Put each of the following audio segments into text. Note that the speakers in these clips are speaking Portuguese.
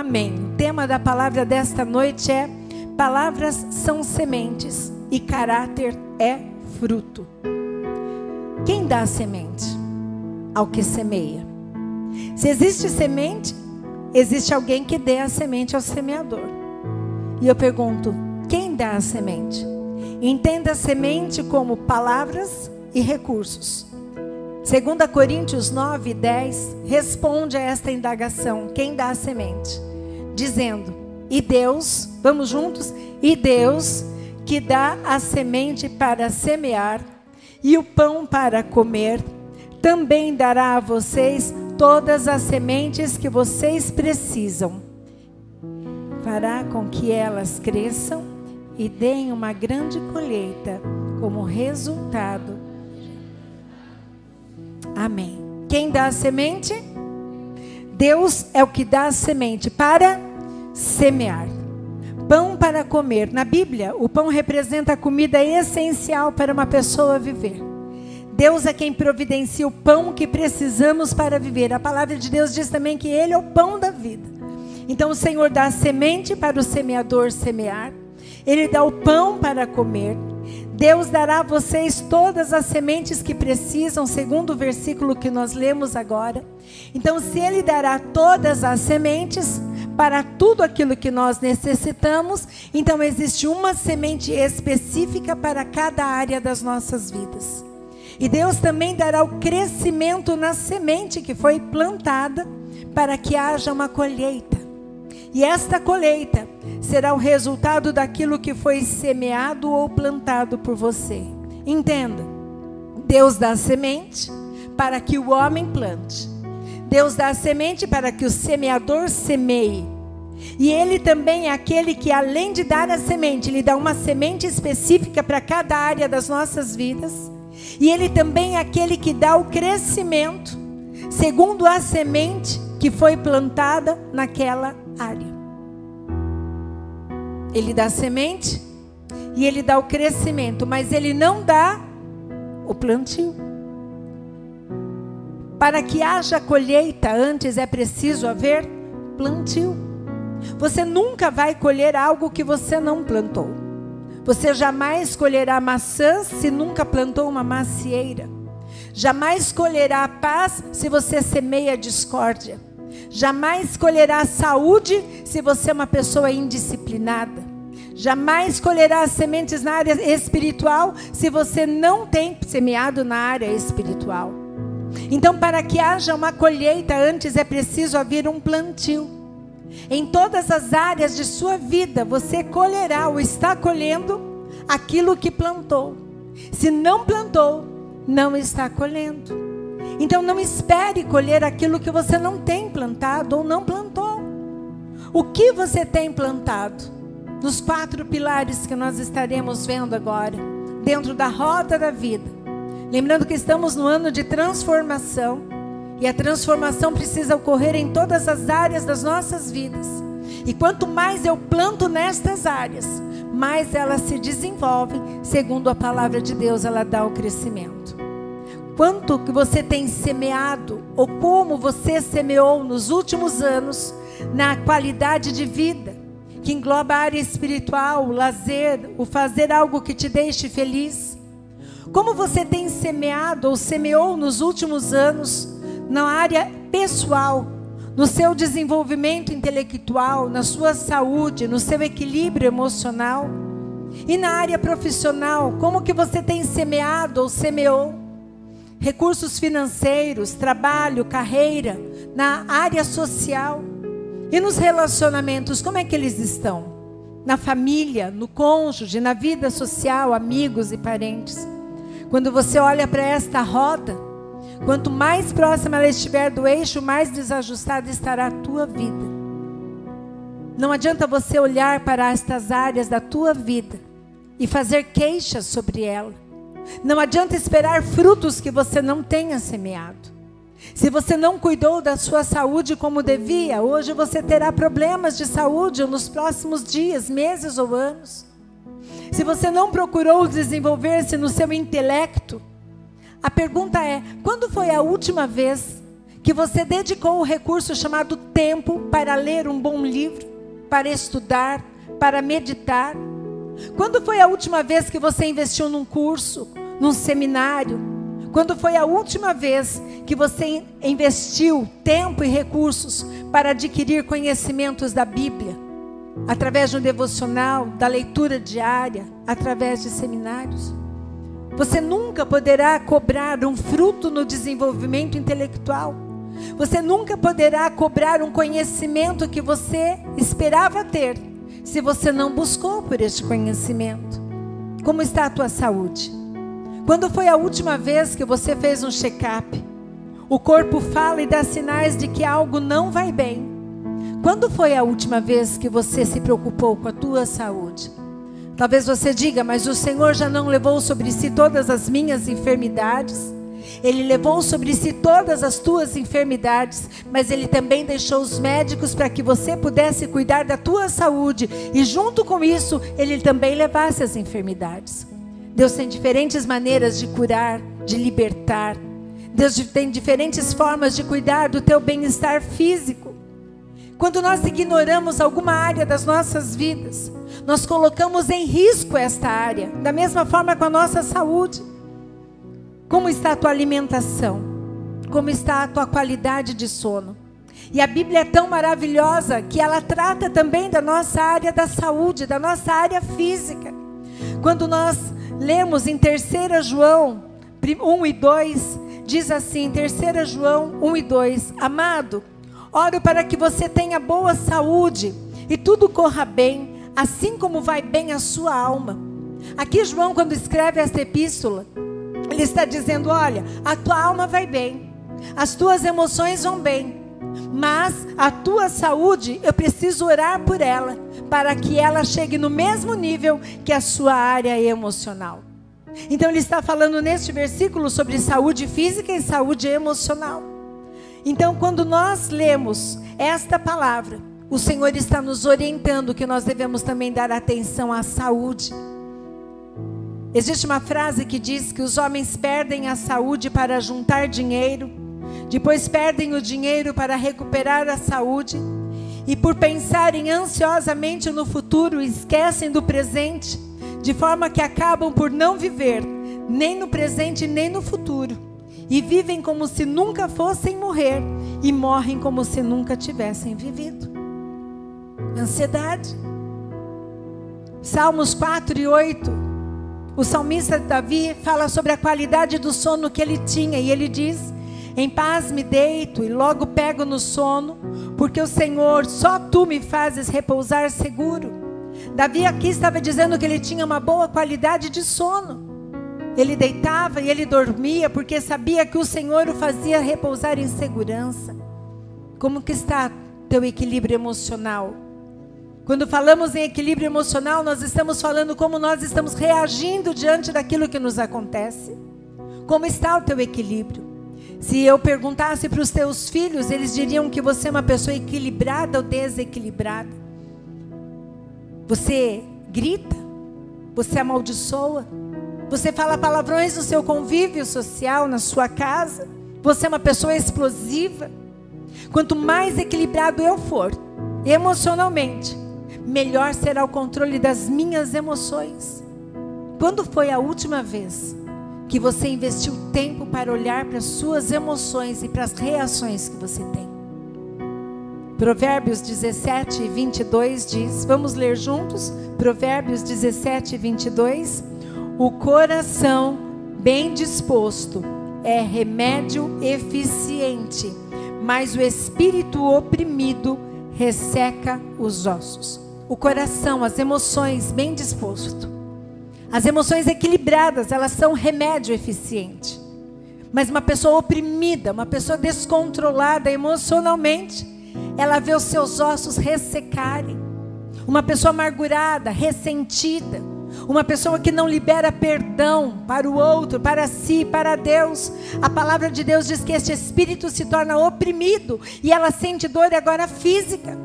amém. O tema da palavra desta noite é: palavras são sementes e caráter é fruto. Quem dá a semente? Ao que semeia. Se existe semente, existe alguém que dê a semente ao semeador. E eu pergunto, quem dá a semente? Entenda a semente como palavras e recursos. 2 Coríntios 9:10 responde a esta indagação: quem dá a semente? Dizendo, e Deus, vamos juntos? E Deus que dá a semente para semear e o pão para comer, também dará a vocês todas as sementes que vocês precisam. Fará com que elas cresçam e deem uma grande colheita como resultado. Amém. Quem dá a semente? Deus é o que dá a semente para semear. Pão para comer. Na Bíblia, o pão representa a comida essencial para uma pessoa viver. Deus é quem providencia o pão que precisamos para viver. A palavra de Deus diz também que Ele é o pão da vida. Então o Senhor dá a semente para o semeador semear. Ele dá o pão para comer. Deus dará a vocês todas as sementes que precisam, segundo o versículo que nós lemos agora. Então, se Ele dará todas as sementes para tudo aquilo que nós necessitamos, então existe uma semente específica para cada área das nossas vidas. E Deus também dará o crescimento na semente que foi plantada para que haja uma colheita. E esta colheita será o resultado daquilo que foi semeado ou plantado por você. Entenda, Deus dá a semente para que o homem plante. Deus dá a semente para que o semeador semeie. E Ele também é aquele que, além de dar a semente, Ele dá uma semente específica para cada área das nossas vidas. E Ele também é aquele que dá o crescimento, segundo a semente que foi plantada naquela área. Ele dá a semente e Ele dá o crescimento, mas Ele não dá o plantio. Para que haja colheita, antes é preciso haver plantio. Você nunca vai colher algo que você não plantou. Você jamais colherá maçãs se nunca plantou uma macieira. Jamais colherá paz se você semeia discórdia. Jamais colherá saúde se você é uma pessoa indisciplinada. Jamais colherá sementes na área espiritual se você não tem semeado na área espiritual. Então, para que haja uma colheita, antes é preciso haver um plantio. Em todas as áreas de sua vida, você colherá ou está colhendo aquilo que plantou. Se não plantou, não está colhendo. Então não espere colher aquilo que você não tem plantado ou não plantou. O que você tem plantado? Nos 4 pilares que nós estaremos vendo agora, dentro da roda da vida. Lembrando que estamos no ano de transformação. E a transformação precisa ocorrer em todas as áreas das nossas vidas. E quanto mais eu planto nestas áreas, mais elas se desenvolvem, segundo a palavra de Deus, ela dá o crescimento. Quanto que você tem semeado, ou como você semeou nos últimos anos, na qualidade de vida, que engloba a área espiritual, o lazer, o fazer algo que te deixe feliz. Como você tem semeado ou semeou nos últimos anos, na área pessoal, no seu desenvolvimento intelectual, na sua saúde, no seu equilíbrio emocional. E na área profissional, como que você tem semeado ou semeou? Recursos financeiros, trabalho, carreira, na área social. E nos relacionamentos, como é que eles estão? Na família, no cônjuge, na vida social, amigos e parentes. Quando você olha para esta roda, quanto mais próxima ela estiver do eixo, mais desajustada estará a tua vida. Não adianta você olhar para estas áreas da tua vida e fazer queixas sobre ela. Não adianta esperar frutos que você não tenha semeado. Se você não cuidou da sua saúde como devia, hoje você terá problemas de saúde nos próximos dias, meses ou anos. Se você não procurou desenvolver-se no seu intelecto, a pergunta é: quando foi a última vez que você dedicou o recurso chamado tempo para ler um bom livro, para estudar, para meditar? Quando foi a última vez que você investiu num curso, num seminário? Quando foi a última vez que você investiu tempo e recursos para adquirir conhecimentos da Bíblia? Através de um devocional, da leitura diária, através de seminários? Você nunca poderá cobrar um fruto no desenvolvimento intelectual. Você nunca poderá cobrar um conhecimento que você esperava ter, se você não buscou por este conhecimento. Como está a tua saúde? Quando foi a última vez que você fez um check-up? O corpo fala e dá sinais de que algo não vai bem. Quando foi a última vez que você se preocupou com a tua saúde? Talvez você diga, mas o Senhor já não levou sobre si todas as minhas enfermidades? Ele levou sobre si todas as tuas enfermidades, mas Ele também deixou os médicos para que você pudesse cuidar da tua saúde, e junto com isso, Ele também levasse as enfermidades. Deus tem diferentes maneiras de curar, de libertar. Deus tem diferentes formas de cuidar do teu bem-estar físico. Quando nós ignoramos alguma área das nossas vidas, nós colocamos em risco esta área, da mesma forma com a nossa saúde. Como está a tua alimentação? Como está a tua qualidade de sono? E a Bíblia é tão maravilhosa que ela trata também da nossa área da saúde, da nossa área física. Quando nós lemos em 3 João 1 e 2, diz assim, 3 João 1 e 2, amado, oro para que você tenha boa saúde e tudo corra bem, assim como vai bem a sua alma. Aqui João, quando escreve esta epístola, ele está dizendo, olha, a tua alma vai bem, as tuas emoções vão bem, mas a tua saúde, eu preciso orar por ela, para que ela chegue no mesmo nível que a sua área emocional. Então ele está falando neste versículo sobre saúde física e saúde emocional. Então quando nós lemos esta palavra, o Senhor está nos orientando que nós devemos também dar atenção à saúde. Existe uma frase que diz que os homens perdem a saúde para juntar dinheiro, depois perdem o dinheiro para recuperar a saúde, e por pensarem ansiosamente no futuro, esquecem do presente, de forma que acabam por não viver, nem no presente nem no futuro, e vivem como se nunca fossem morrer, e morrem como se nunca tivessem vivido. Ansiedade. Salmos 4 e 8. O salmista Davi fala sobre a qualidade do sono que ele tinha, e ele diz, em paz me deito e logo pego no sono, porque o Senhor, só Tu me fazes repousar seguro. Davi aqui estava dizendo que ele tinha uma boa qualidade de sono. Ele deitava e ele dormia, porque sabia que o Senhor o fazia repousar em segurança. Como que está teu equilíbrio emocional? Quando falamos em equilíbrio emocional, nós estamos falando como nós estamos reagindo diante daquilo que nos acontece. Como está o teu equilíbrio? Se eu perguntasse para os teus filhos, eles diriam que você é uma pessoa equilibrada ou desequilibrada. Você grita? Você amaldiçoa? Você fala palavrões no seu convívio social, na sua casa? Você é uma pessoa explosiva? Quanto mais equilibrado eu for, emocionalmente, melhor será o controle das minhas emoções. Quando foi a última vez que você investiu tempo para olhar para as suas emoções e para as reações que você tem? Provérbios 17 e 22 diz, vamos ler juntos? Provérbios 17 e 22. O coração bem disposto é remédio eficiente, mas o espírito oprimido resseca os ossos. O coração, as emoções bem disposto, as emoções equilibradas, elas são remédio eficiente. Mas uma pessoa oprimida, uma pessoa descontrolada emocionalmente, ela vê os seus ossos ressecarem. Uma pessoa amargurada, ressentida, uma pessoa que não libera perdão para o outro, para si, para Deus. A palavra de Deus diz que este espírito se torna oprimido e ela sente dor agora física.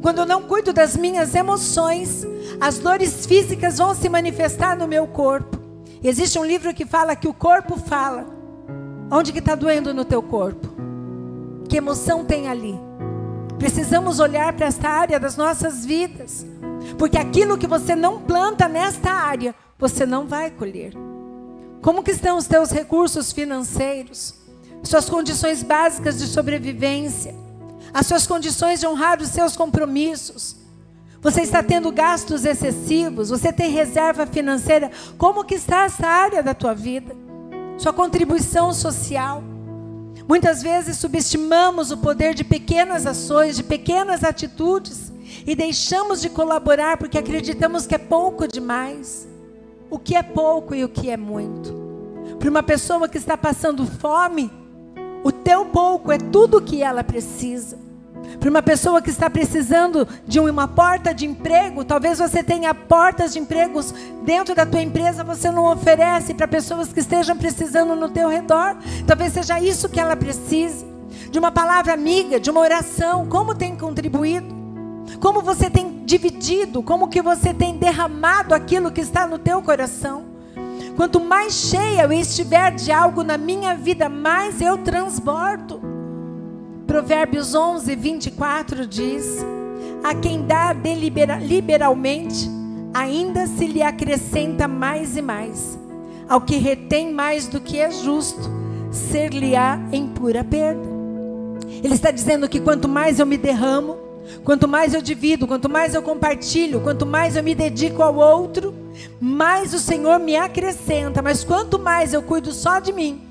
Quando eu não cuido das minhas emoções, as dores físicas vão se manifestar no meu corpo. Existe um livro que fala que o corpo fala. Onde que está doendo no teu corpo? Que emoção tem ali? Precisamos olhar para esta área das nossas vidas. Porque aquilo que você não planta nesta área, você não vai colher. Como que estão os teus recursos financeiros? Suas condições básicas de sobrevivência? As suas condições de honrar os seus compromissos? Você está tendo gastos excessivos? Você tem reserva financeira? Como que está essa área da tua vida? Sua contribuição social? Muitas vezes subestimamos o poder de pequenas ações, de pequenas atitudes, e deixamos de colaborar porque acreditamos que é pouco demais. O que é pouco e o que é muito? Para uma pessoa que está passando fome, o teu pouco é tudo o que ela precisa. Para uma pessoa que está precisando de uma porta de emprego, talvez você tenha portas de empregos dentro da tua empresa, você não oferece para pessoas que estejam precisando no teu redor. Talvez seja isso que ela precise. De uma palavra amiga, de uma oração. Como tem contribuído? Como você tem dividido? Como que você tem derramado aquilo que está no teu coração? Quanto mais cheia eu estiver de algo na minha vida, mais eu transbordo. Provérbios 11, 24 diz: a quem dá liberalmente, ainda se lhe acrescenta mais e mais. Ao que retém mais do que é justo, ser-lhe-á em pura perda. Ele está dizendo que quanto mais eu me derramo, quanto mais eu divido, quanto mais eu compartilho, quanto mais eu me dedico ao outro, mais o Senhor me acrescenta. Mas quanto mais eu cuido só de mim,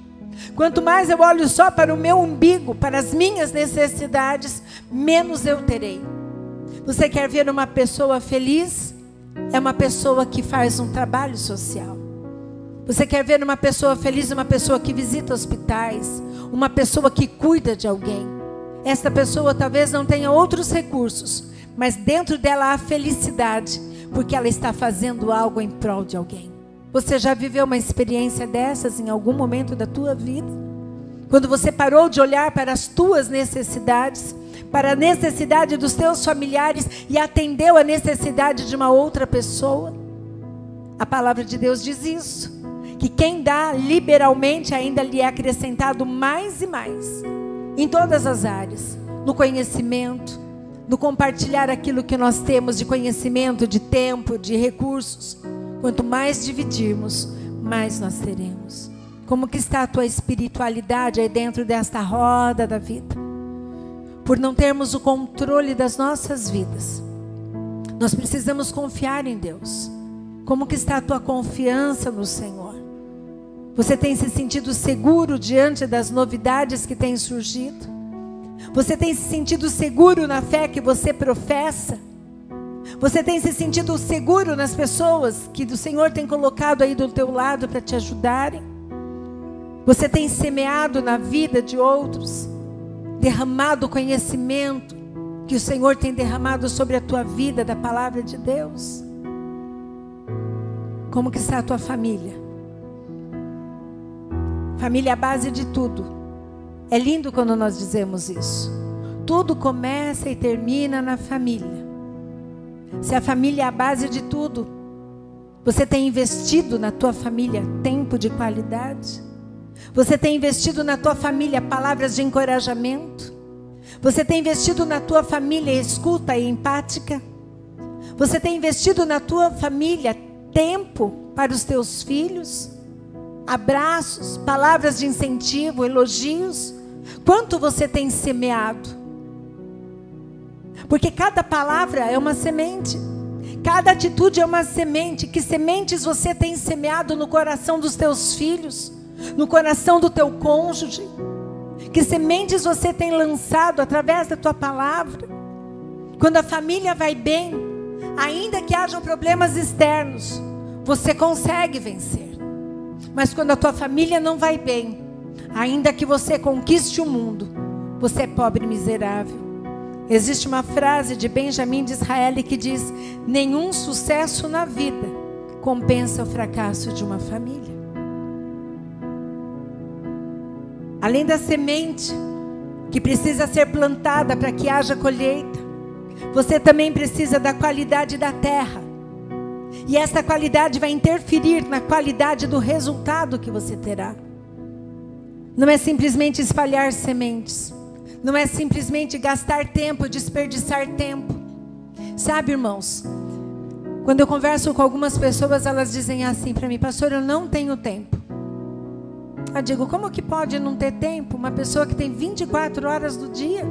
quanto mais eu olho só para o meu umbigo, para as minhas necessidades, menos eu terei. Você quer ver uma pessoa feliz? É uma pessoa que faz um trabalho social. Você quer ver uma pessoa feliz? Uma pessoa que visita hospitais, uma pessoa que cuida de alguém. Esta pessoa talvez não tenha outros recursos, mas dentro dela há felicidade, porque ela está fazendo algo em prol de alguém. Você já viveu uma experiência dessas em algum momento da tua vida? Quando você parou de olhar para as tuas necessidades, para a necessidade dos teus familiares e atendeu a necessidade de uma outra pessoa? A palavra de Deus diz isso, que quem dá liberalmente ainda lhe é acrescentado mais e mais. Em todas as áreas, no conhecimento, no compartilhar aquilo que nós temos de conhecimento, de tempo, de recursos. Quanto mais dividirmos, mais nós teremos. Como que está a tua espiritualidade aí dentro desta roda da vida? Por não termos o controle das nossas vidas, nós precisamos confiar em Deus. Como que está a tua confiança no Senhor? Você tem se sentido seguro diante das novidades que têm surgido? Você tem se sentido seguro na fé que você professa? Você tem se sentido seguro nas pessoas que o Senhor tem colocado aí do teu lado para te ajudarem? Você tem semeado na vida de outros, derramado o conhecimento que o Senhor tem derramado sobre a tua vida da palavra de Deus? Como que está a tua família? Família é a base de tudo. É lindo quando nós dizemos isso. Tudo começa e termina na família. Se a família é a base de tudo, você tem investido na tua família tempo de qualidade? Você tem investido na tua família palavras de encorajamento? Você tem investido na tua família escuta e empática? Você tem investido na tua família tempo para os teus filhos? Abraços, palavras de incentivo, elogios? Quanto você tem semeado? Porque cada palavra é uma semente, cada atitude é uma semente. Que sementes você tem semeado no coração dos teus filhos, no coração do teu cônjuge? Que sementes você tem lançado através da tua palavra? Quando a família vai bem, ainda que hajam problemas externos, você consegue vencer. Mas quando a tua família não vai bem, ainda que você conquiste o mundo, você é pobre e miserável. Existe uma frase de Benjamin Disraeli que diz: nenhum sucesso na vida compensa o fracasso de uma família. Além da semente que precisa ser plantada para que haja colheita, você também precisa da qualidade da terra. E essa qualidade vai interferir na qualidade do resultado que você terá. Não é simplesmente espalhar sementes. Não é simplesmente gastar tempo, desperdiçar tempo. Sabe, irmãos, quando eu converso com algumas pessoas, elas dizem assim para mim: pastor, eu não tenho tempo. Eu digo, como que pode não ter tempo? Uma pessoa que tem 24 horas do dia.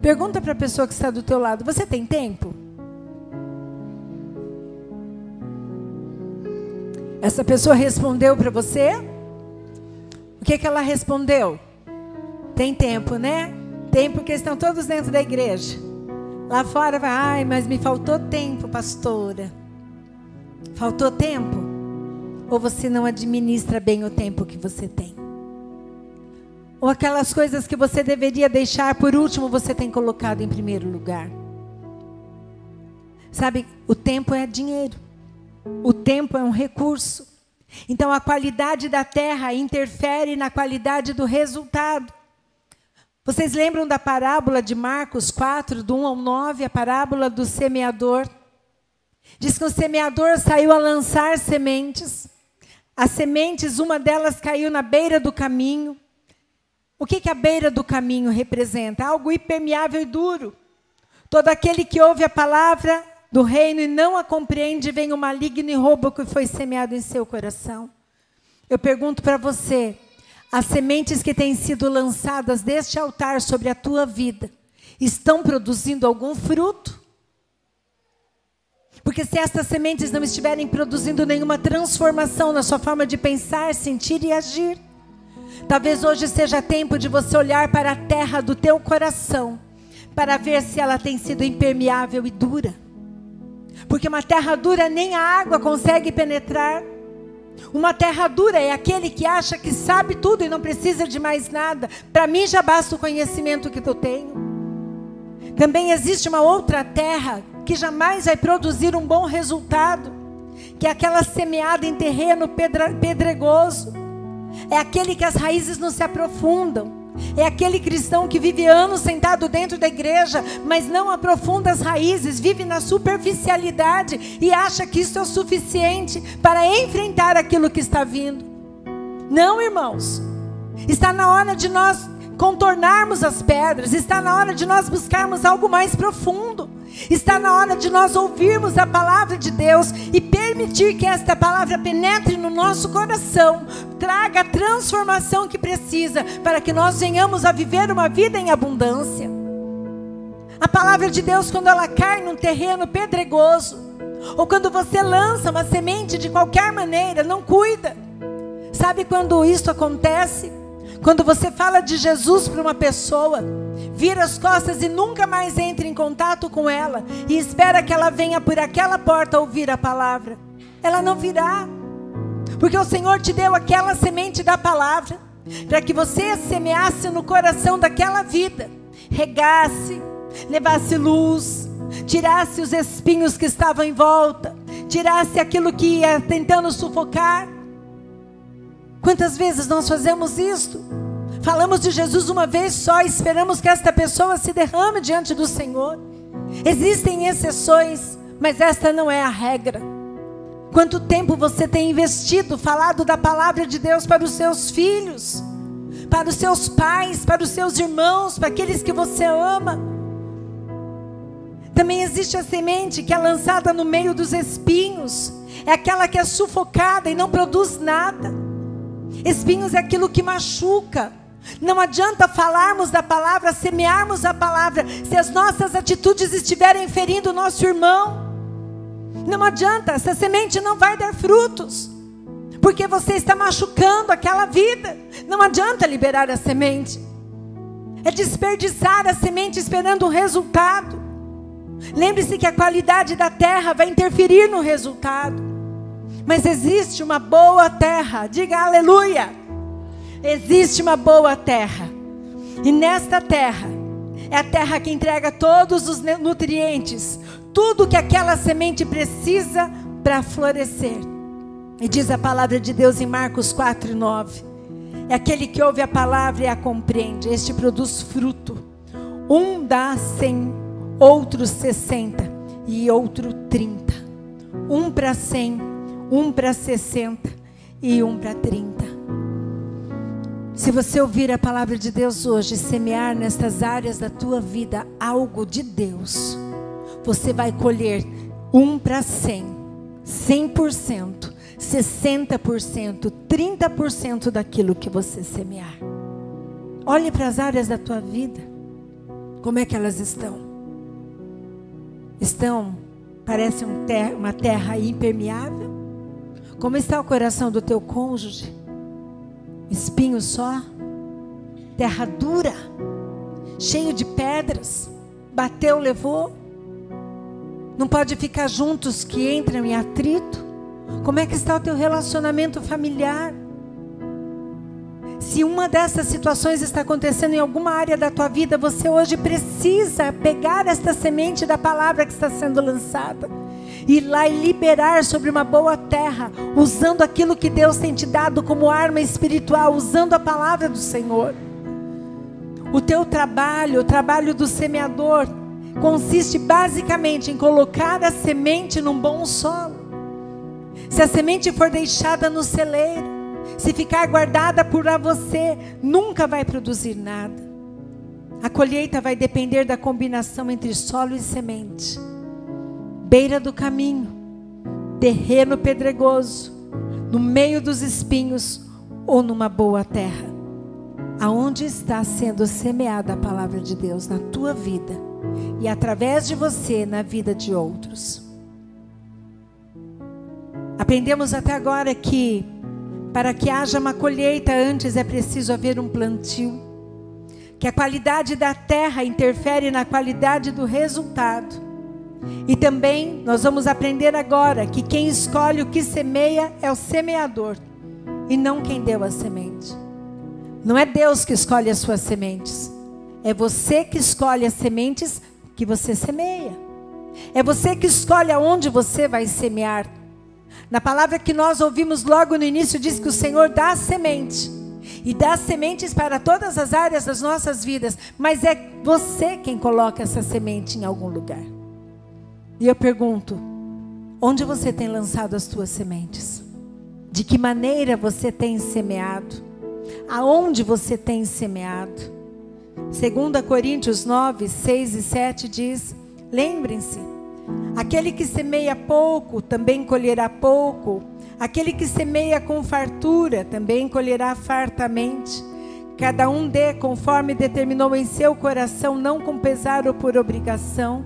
Pergunta para a pessoa que está do teu lado: você tem tempo? Essa pessoa respondeu para você? O que ela respondeu? Tem tempo, né? Tem, porque estão todos dentro da igreja. Lá fora vai: ai, mas me faltou tempo, pastora. Faltou tempo? Ou você não administra bem o tempo que você tem? Ou aquelas coisas que você deveria deixar por último, você tem colocado em primeiro lugar? Sabe, o tempo é dinheiro. O tempo é um recurso. Então a qualidade da terra interfere na qualidade do resultado. Vocês lembram da parábola de Marcos 4, do 1 ao 9, a parábola do semeador? Diz que o semeador saiu a lançar sementes. As sementes, uma delas caiu na beira do caminho. O que a beira do caminho representa? Algo impermeável e duro. Todo aquele que ouve a palavra do reino e não a compreende, vem o maligno e rouba o que foi semeado em seu coração. Eu pergunto para você: as sementes que têm sido lançadas deste altar sobre a tua vida, estão produzindo algum fruto? Porque se estas sementes não estiverem produzindo nenhuma transformação na sua forma de pensar, sentir e agir, talvez hoje seja tempo de você olhar para a terra do teu coração, para ver se ela tem sido impermeável e dura. Porque uma terra dura nem a água consegue penetrar. Uma terra dura é aquele que acha que sabe tudo e não precisa de mais nada. Para mim já basta o conhecimento que eu tenho. Também existe uma outra terra que jamais vai produzir um bom resultado, que é aquela semeada em terreno pedregoso. É aquele que as raízes não se aprofundam. É aquele cristão que vive anos sentado dentro da igreja, mas não aprofunda as raízes, vive na superficialidade e acha que isso é o suficiente para enfrentar aquilo que está vindo. Não, irmãos. Está na hora de nós contornarmos as pedras, está na hora de nós buscarmos algo mais profundo. Está na hora de nós ouvirmos a palavra de Deus e permitir que esta palavra penetre no nosso coração, traga a transformação que precisa para que nós venhamos a viver uma vida em abundância. A palavra de Deus, quando ela cai num terreno pedregoso, ou quando você lança uma semente de qualquer maneira, não cuida. Sabe quando isso acontece? Quando você fala de Jesus para uma pessoa, vira as costas e nunca mais entra em contato com ela, e espera que ela venha por aquela porta ouvir a palavra. Ela não virá, porque o Senhor te deu aquela semente da palavra, para que você semeasse no coração daquela vida, regasse, levasse luz, tirasse os espinhos que estavam em volta, tirasse aquilo que ia tentando sufocar. Quantas vezes nós fazemos isso? Falamos de Jesus uma vez só e esperamos que esta pessoa se derrame diante do Senhor. Existem exceções, mas esta não é a regra. Quanto tempo você tem investido, falado da palavra de Deus para os seus filhos, para os seus pais, para os seus irmãos, para aqueles que você ama? Também existe a semente que é lançada no meio dos espinhos. É aquela que é sufocada e não produz nada. Espinhos é aquilo que machuca. Não adianta falarmos da palavra, semearmos a palavra, se as nossas atitudes estiverem ferindo o nosso irmão. Não adianta, essa semente não vai dar frutos, porque você está machucando aquela vida. Não adianta liberar a semente. É desperdiçar a semente esperando um resultado. Lembre-se que a qualidade da terra vai interferir no resultado. Mas existe uma boa terra, diga aleluia. Existe uma boa terra, e nesta terra, é a terra que entrega todos os nutrientes, tudo que aquela semente precisa para florescer. E diz a palavra de Deus em Marcos 4, 9, é aquele que ouve a palavra e a compreende, este produz fruto. Um dá 100, outro 60 e outro 30. Um para 100, um para 60 e um para 30. Se você ouvir a palavra de Deus hoje, semear nestas áreas da tua vida algo de Deus, você vai colher 1 para 100, 100%, 60%, 30% daquilo que você semear. Olhe para as áreas da tua vida. Como é que elas estão? Parece uma terra impermeável? Como está o coração do teu cônjuge? Espinho só? Terra dura? Cheio de pedras? Bateu, levou? Não pode ficar juntos que entram em atrito? Como é que está o teu relacionamento familiar? Se uma dessas situações está acontecendo em alguma área da tua vida, você hoje precisa pegar esta semente da palavra que está sendo lançada, ir lá e liberar sobre uma boa terra, usando aquilo que Deus tem te dado como arma espiritual, usando a palavra do Senhor. O teu trabalho, o trabalho do semeador, consiste basicamente em colocar a semente num bom solo. Se a semente for deixada no celeiro, se ficar guardada por você, nunca vai produzir nada. A colheita vai depender da combinação entre solo e semente. Beira do caminho, terreno pedregoso, no meio dos espinhos ou numa boa terra. Aonde está sendo semeada a palavra de Deus na tua vida e através de você na vida de outros. Aprendemos até agora que para que haja uma colheita, antes é preciso haver um plantio. Que a qualidade da terra interfere na qualidade do resultado. E também nós vamos aprender agora que quem escolhe o que semeia é o semeador e não quem deu a semente. Não é Deus que escolhe as suas sementes. É você que escolhe as sementes que você semeia. É você que escolhe aonde você vai semear. Na palavra que nós ouvimos logo no início, diz que o Senhor dá a semente. E dá sementes para todas as áreas das nossas vidas. Mas é você quem coloca essa semente em algum lugar. E eu pergunto, onde você tem lançado as tuas sementes? De que maneira você tem semeado? Aonde você tem semeado? 2 Coríntios 9, 6 e 7 diz, lembrem-se, aquele que semeia pouco, também colherá pouco. Aquele que semeia com fartura, também colherá fartamente. Cada um dê conforme determinou em seu coração, não com pesar ou por obrigação,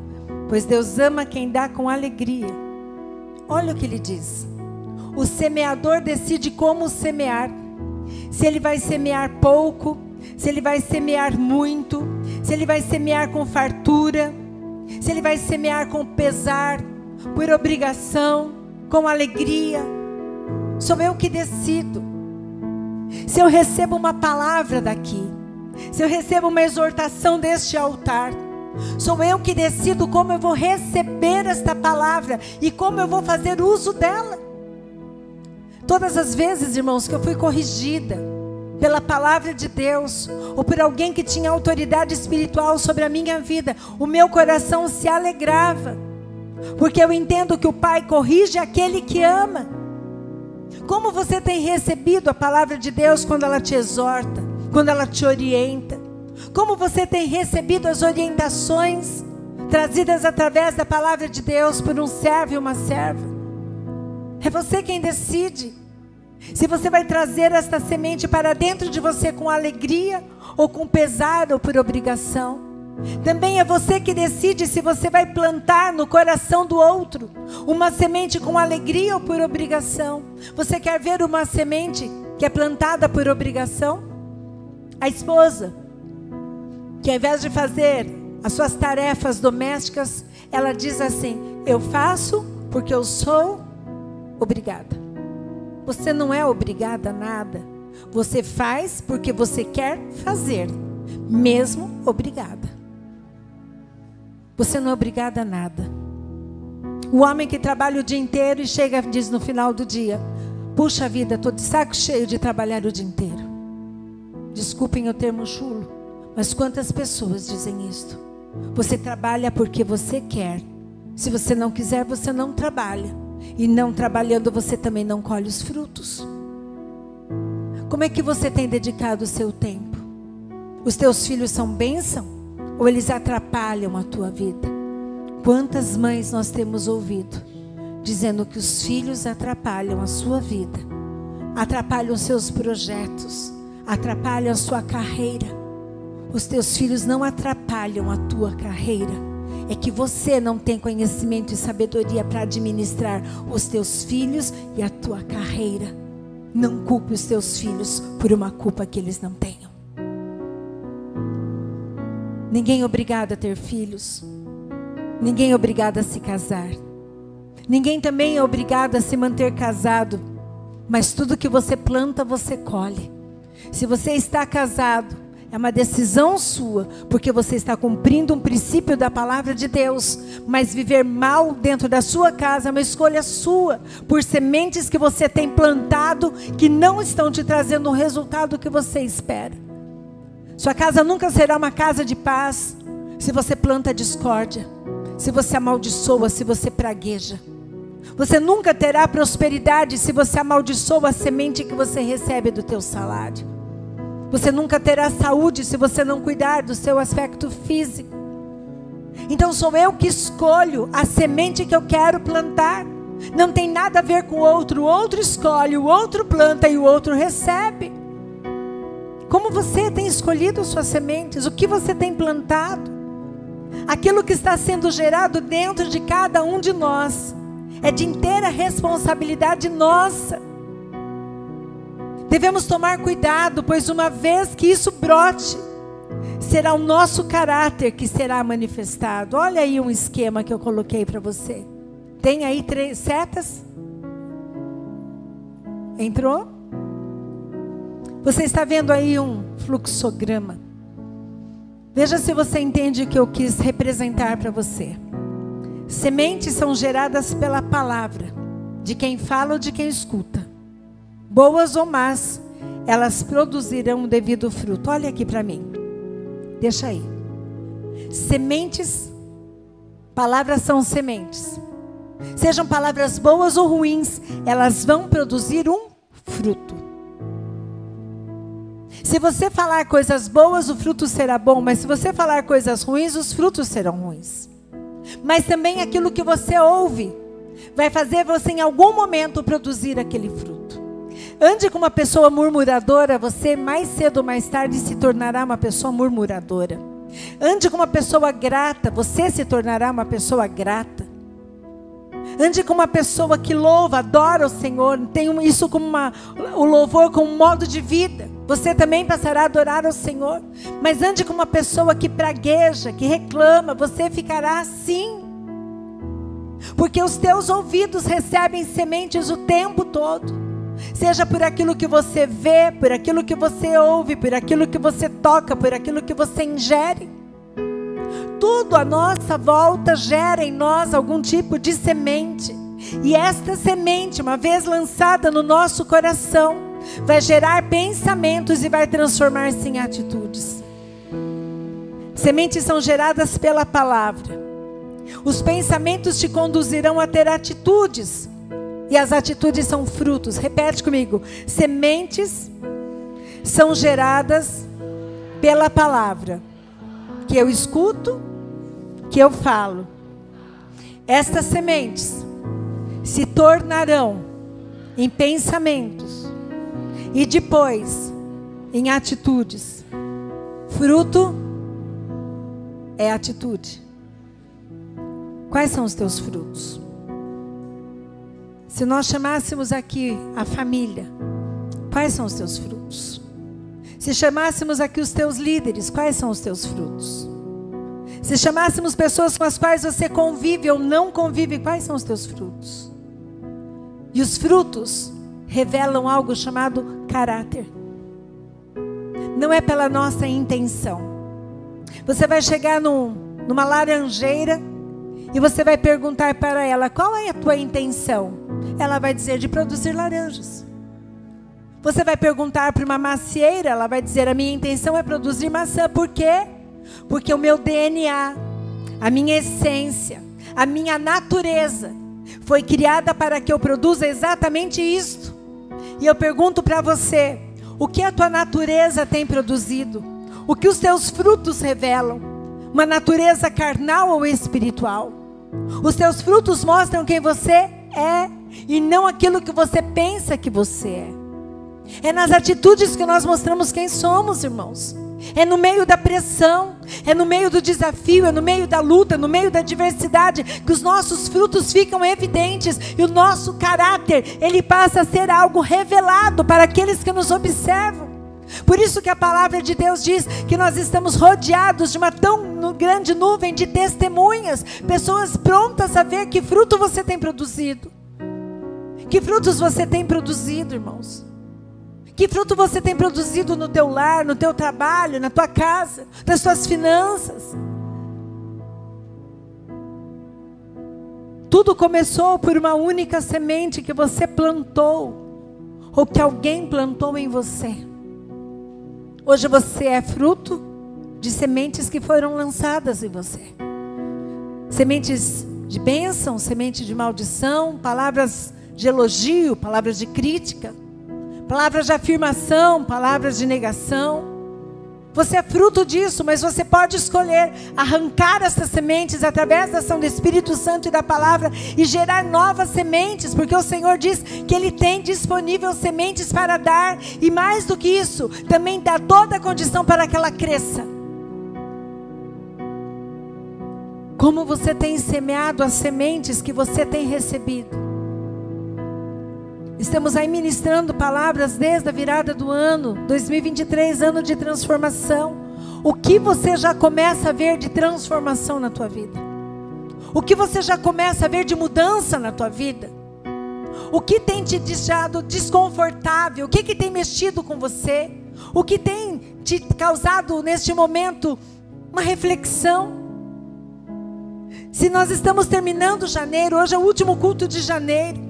pois Deus ama quem dá com alegria. Olha o que ele diz. O semeador decide como semear. Se ele vai semear pouco, se ele vai semear muito, se ele vai semear com fartura, se ele vai semear com pesar, por obrigação, com alegria. Sou eu que decido. Se eu recebo uma palavra daqui, se eu recebo uma exortação deste altar, sou eu que decido como eu vou receber esta palavra e como eu vou fazer uso dela. Todas as vezes, irmãos, que eu fui corrigida pela palavra de Deus, ou por alguém que tinha autoridade espiritual sobre a minha vida, o meu coração se alegrava, porque eu entendo que o Pai corrige aquele que ama. Como você tem recebido a palavra de Deus quando ela te exorta, quando ela te orienta? Como você tem recebido as orientações trazidas através da palavra de Deus por um servo e uma serva? É você quem decide se você vai trazer esta semente para dentro de você com alegria ou com pesar ou por obrigação. Também é você que decide se você vai plantar no coração do outro uma semente com alegria ou por obrigação. Você quer ver uma semente que é plantada por obrigação? A esposa, que ao invés de fazer as suas tarefas domésticas, ela diz assim: eu faço porque eu sou obrigada. Você não é obrigada a nada. Você faz porque você quer fazer, mesmo obrigada. Você não é obrigada a nada. O homem que trabalha o dia inteiro e chega e diz no final do dia: puxa vida, estou de saco cheio de trabalhar o dia inteiro. Desculpem o termo chulo, mas quantas pessoas dizem isto? Você trabalha porque você quer. Se você não quiser, você não trabalha. E não trabalhando, você também não colhe os frutos. Como é que você tem dedicado o seu tempo? Os teus filhos são bênção ou eles atrapalham a tua vida? Quantas mães nós temos ouvido dizendo que os filhos atrapalham a sua vida, atrapalham os seus projetos, atrapalham a sua carreira. Os teus filhos não atrapalham a tua carreira. É que você não tem conhecimento e sabedoria para administrar os teus filhos e a tua carreira. Não culpe os teus filhos por uma culpa que eles não tenham. Ninguém é obrigado a ter filhos. Ninguém é obrigado a se casar. Ninguém também é obrigado a se manter casado. Mas tudo que você planta, você colhe. Se você está casado, é uma decisão sua, porque você está cumprindo um princípio da palavra de Deus. Mas viver mal dentro da sua casa é uma escolha sua, por sementes que você tem plantado, que não estão te trazendo o resultado que você espera. Sua casa nunca será uma casa de paz, se você planta discórdia, se você amaldiçoa, se você pragueja. Você nunca terá prosperidade se você amaldiçoa a semente que você recebe do teu salário. Você nunca terá saúde se você não cuidar do seu aspecto físico. Então sou eu que escolho a semente que eu quero plantar. Não tem nada a ver com o outro escolhe, o outro planta e o outro recebe. Como você tem escolhido suas sementes? O que você tem plantado? Aquilo que está sendo gerado dentro de cada um de nós é de inteira responsabilidade nossa. Devemos tomar cuidado, pois uma vez que isso brote, será o nosso caráter que será manifestado. Olha aí um esquema que eu coloquei para você. Tem aí 3 setas? Entrou? Você está vendo aí um fluxograma. Veja se você entende o que eu quis representar para você. Sementes são geradas pela palavra, de quem fala ou de quem escuta. Boas ou más, elas produzirão o devido fruto. Olha aqui para mim. Deixa aí. Sementes, palavras são sementes. Sejam palavras boas ou ruins, elas vão produzir um fruto. Se você falar coisas boas, o fruto será bom. Mas se você falar coisas ruins, os frutos serão ruins. Mas também aquilo que você ouve vai fazer você em algum momento produzir aquele fruto. Ande com uma pessoa murmuradora, você mais cedo ou mais tarde se tornará uma pessoa murmuradora. Ande com uma pessoa grata, você se tornará uma pessoa grata. Ande com uma pessoa que louva, adora o Senhor, tem isso como o louvor como um modo de vida. Você também passará a adorar o Senhor. Mas ande com uma pessoa que pragueja, que reclama, você ficará assim. Porque os teus ouvidos recebem sementes o tempo todo. Seja por aquilo que você vê, por aquilo que você ouve, por aquilo que você toca, por aquilo que você ingere. Tudo à nossa volta gera em nós algum tipo de semente. E esta semente, uma vez lançada no nosso coração, vai gerar pensamentos e vai transformar-se em atitudes. Sementes são geradas pela palavra. Os pensamentos te conduzirão a ter atitudes. E as atitudes são frutos. Repete comigo. Sementes são geradas pela palavra. Que eu escuto, que eu falo. Estas sementes se tornarão em pensamentos. E depois, em atitudes. Fruto é atitude. Quais são os teus frutos? Se nós chamássemos aqui a família, quais são os teus frutos? Se chamássemos aqui os teus líderes, quais são os teus frutos? Se chamássemos pessoas com as quais você convive ou não convive, quais são os teus frutos? E os frutos revelam algo chamado caráter. Não é pela nossa intenção. Você vai chegar numa laranjeira e você vai perguntar para ela, qual é a tua intenção? Ela vai dizer, de produzir laranjas. Você vai perguntar para uma macieira, ela vai dizer, a minha intenção é produzir maçã. Por quê? Porque o meu DNA, a minha essência, a minha natureza foi criada para que eu produza exatamente isto. E eu pergunto para você, o que a tua natureza tem produzido, o que os teus frutos revelam, uma natureza carnal ou espiritual. Os teus frutos mostram quem você é e não aquilo que você pensa que você é. É nas atitudes que nós mostramos quem somos, irmãos. É no meio da pressão, é no meio do desafio, é no meio da luta, no meio da adversidade, que os nossos frutos ficam evidentes e o nosso caráter, ele passa a ser algo revelado para aqueles que nos observam. Por isso que a palavra de Deus diz que nós estamos rodeados de uma tão grande nuvem de testemunhas, pessoas prontas a ver que fruto você tem produzido. Que frutos você tem produzido, irmãos? Que fruto você tem produzido no teu lar, no teu trabalho, na tua casa, nas tuas finanças? Tudo começou por uma única semente que você plantou, ou que alguém plantou em você. Hoje você é fruto de sementes que foram lançadas em você. Sementes de bênção, semente de maldição, palavras de elogio, palavras de crítica, palavras de afirmação, palavras de negação. Você é fruto disso, mas você pode escolher arrancar essas sementes através da ação do Espírito Santo e da palavra e gerar novas sementes, porque o Senhor diz que Ele tem disponível sementes para dar, e mais do que isso, também dá toda a condição para que ela cresça. Como você tem semeado as sementes que você tem recebido? Estamos aí ministrando palavras desde a virada do ano, 2023, ano de transformação. O que você já começa a ver de transformação na tua vida? O que você já começa a ver de mudança na tua vida? O que tem te deixado desconfortável? O que tem mexido com você? O que tem te causado neste momento uma reflexão? Se nós estamos terminando janeiro, hoje é o último culto de janeiro.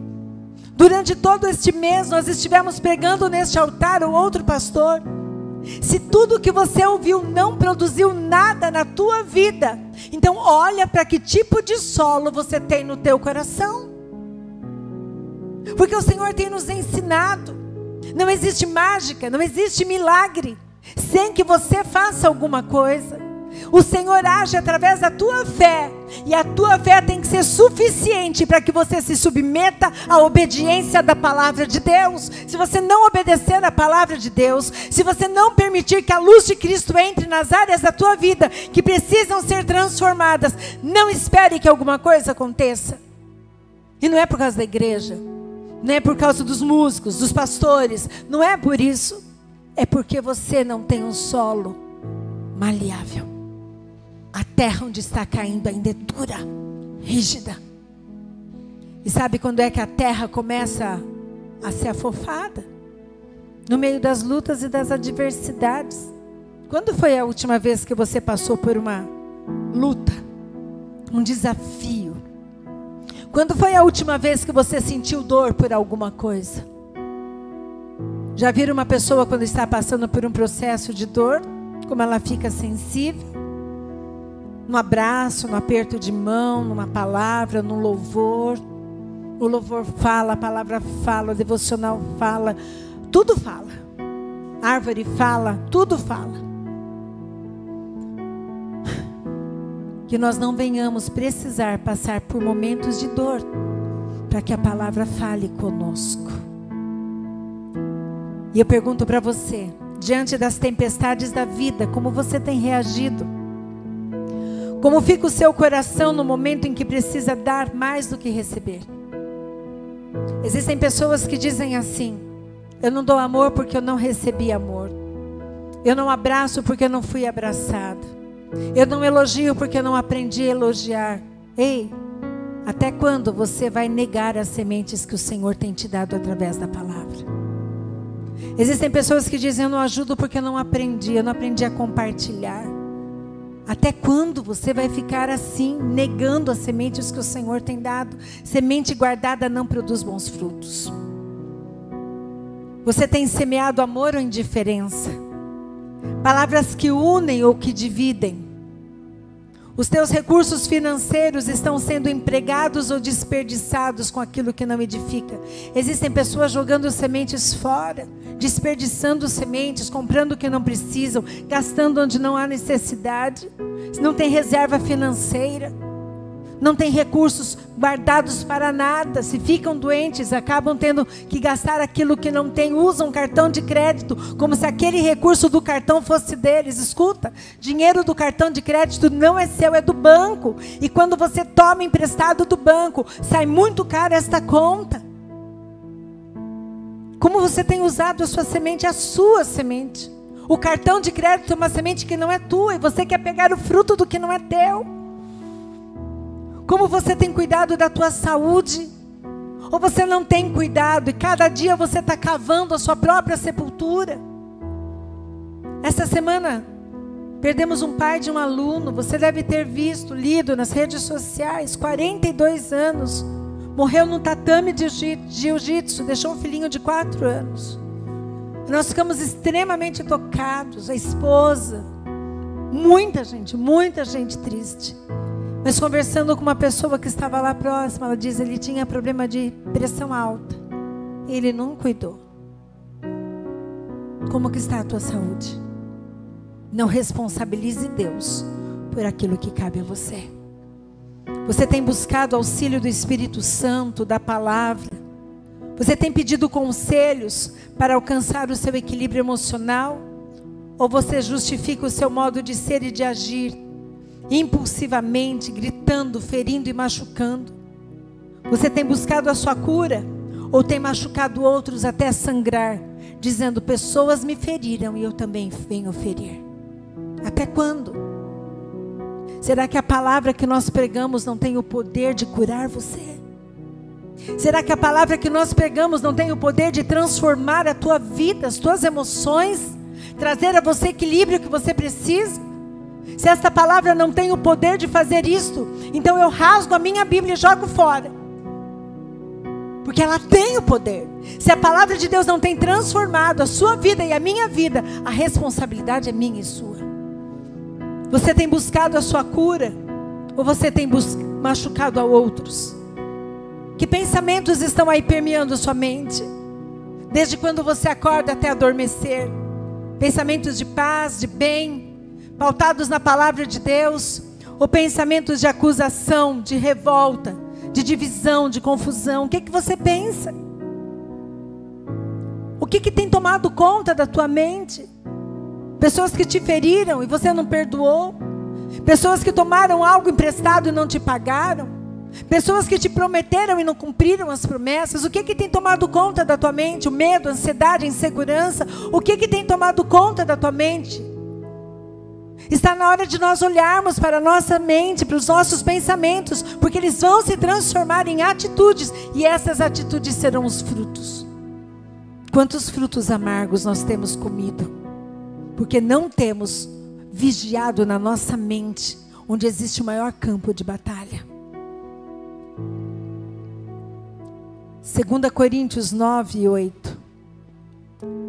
Durante todo este mês nós estivemos pregando neste altar ou outro pastor. Se tudo que você ouviu não produziu nada na tua vida, então olha para que tipo de solo você tem no teu coração. Porque o Senhor tem nos ensinado. Não existe mágica, não existe milagre sem que você faça alguma coisa. O Senhor age através da tua fé, e a tua fé tem que ser suficiente para que você se submeta à obediência da palavra de Deus. Se você não obedecer à palavra de Deus, se você não permitir que a luz de Cristo entre nas áreas da tua vida que precisam ser transformadas, não espere que alguma coisa aconteça. E não é por causa da igreja, não é por causa dos músicos, dos pastores, não é por isso. É porque você não tem um solo maleável. A terra onde está caindo ainda é dura, rígida. E sabe quando é que a terra começa a ser afofada? No meio das lutas e das adversidades. Quando foi a última vez que você passou por uma luta, um desafio? Quando foi a última vez que você sentiu dor por alguma coisa? Já viram uma pessoa quando está passando por um processo de dor, como ela fica sensível? No abraço, no aperto de mão, numa palavra, no louvor. O louvor fala, a palavra fala, o devocional fala, tudo fala. A árvore fala, tudo fala. Que nós não venhamos precisar passar por momentos de dor, para que a palavra fale conosco. E eu pergunto para você, diante das tempestades da vida, como você tem reagido? Como fica o seu coração no momento em que precisa dar mais do que receber? Existem pessoas que dizem assim: eu não dou amor porque eu não recebi amor. Eu não abraço porque eu não fui abraçado. Eu não elogio porque eu não aprendi a elogiar. Ei, até quando você vai negar as sementes que o Senhor tem te dado através da palavra? Existem pessoas que dizem: eu não ajudo porque eu não aprendi a compartilhar. Até quando você vai ficar assim, negando as sementes que o Senhor tem dado? Semente guardada não produz bons frutos. Você tem semeado amor ou indiferença? Palavras que unem ou que dividem? Os teus recursos financeiros estão sendo empregados ou desperdiçados com aquilo que não edifica. Existem pessoas jogando sementes fora, desperdiçando sementes, comprando o que não precisam, gastando onde não há necessidade. Não tem reserva financeira, não tem recursos guardados para nada. Se ficam doentes, acabam tendo que gastar aquilo que não tem. Usam cartão de crédito como se aquele recurso do cartão fosse deles. Escuta, dinheiro do cartão de crédito não é seu, é do banco. E quando você toma emprestado do banco, sai muito caro esta conta. Como você tem usado a sua semente? A sua semente. O cartão de crédito é uma semente que não é tua e você quer pegar o fruto do que não é teu. Como você tem cuidado da tua saúde? Ou você não tem cuidado e cada dia você está cavando a sua própria sepultura? Essa semana perdemos um pai de um aluno. Você deve ter visto, lido nas redes sociais. 42 anos. Morreu num tatame de jiu-jitsu. Deixou um filhinho de 4 anos. Nós ficamos extremamente tocados. A esposa. Muita gente triste. Mas conversando com uma pessoa que estava lá próxima, ela diz: ele tinha problema de pressão alta. Ele não cuidou. Como que está a tua saúde? Não responsabilize Deus por aquilo que cabe a você. Você tem buscado auxílio do Espírito Santo, da palavra. Você tem pedido conselhos para alcançar o seu equilíbrio emocional? Ou você justifica o seu modo de ser e de agir impulsivamente, gritando, ferindo e machucando? Você tem buscado a sua cura? Ou tem machucado outros até sangrar, dizendo: pessoas me feriram e eu também venho ferir? Até quando? Será que a palavra que nós pregamos não tem o poder de curar você? Será que a palavra que nós pregamos não tem o poder de transformar a tua vida, as tuas emoções, trazer a você o equilíbrio que você precisa? Se esta palavra não tem o poder de fazer isto, então eu rasgo a minha Bíblia e jogo fora. Porque ela tem o poder. Se a palavra de Deus não tem transformado a sua vida e a minha vida, a responsabilidade é minha e sua. Você tem buscado a sua cura? Ou você tem machucado a outros? Que pensamentos estão aí permeando sua mente? Desde quando você acorda até adormecer. Pensamentos de paz, de bem, pautados na palavra de Deus, ou pensamentos de acusação, de revolta, de divisão, de confusão? O que você pensa? O que tem tomado conta da tua mente? Pessoas que te feriram e você não perdoou? Pessoas que tomaram algo emprestado e não te pagaram? Pessoas que te prometeram e não cumpriram as promessas? O que tem tomado conta da tua mente? O medo, a ansiedade, a insegurança? O que tem tomado conta da tua mente? Está na hora de nós olharmos para a nossa mente, para os nossos pensamentos, porque eles vão se transformar em atitudes, e essas atitudes serão os frutos. Quantos frutos amargos nós temos comido, porque não temos vigiado na nossa mente, onde existe o maior campo de batalha. 2 Coríntios 9:8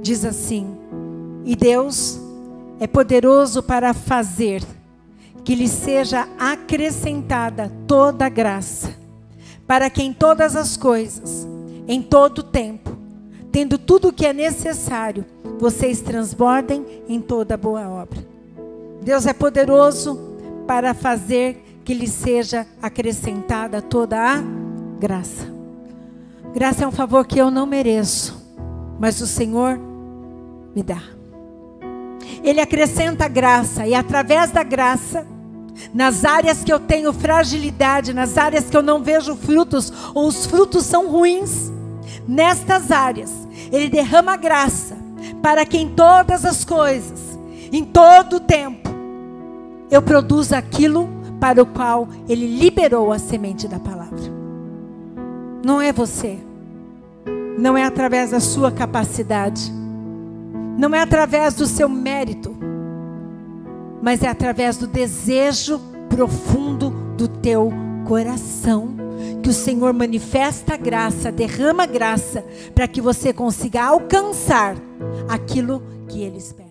diz assim: e Deus é poderoso para fazer que lhe seja acrescentada toda a graça, para que em todas as coisas, em todo o tempo, tendo tudo o que é necessário, vocês transbordem em toda boa obra. Deus é poderoso para fazer que lhe seja acrescentada toda a graça. Graça é um favor que eu não mereço, mas o Senhor me dá. Ele acrescenta graça, e através da graça, nas áreas que eu tenho fragilidade, nas áreas que eu não vejo frutos, ou os frutos são ruins, nestas áreas, Ele derrama graça, para que em todas as coisas, em todo o tempo, eu produza aquilo para o qual Ele liberou a semente da palavra. Não é você, não é através da sua capacidade, não é através do seu mérito, mas é através do desejo profundo do teu coração, que o Senhor manifesta a graça, derrama graça, para que você consiga alcançar aquilo que Ele espera.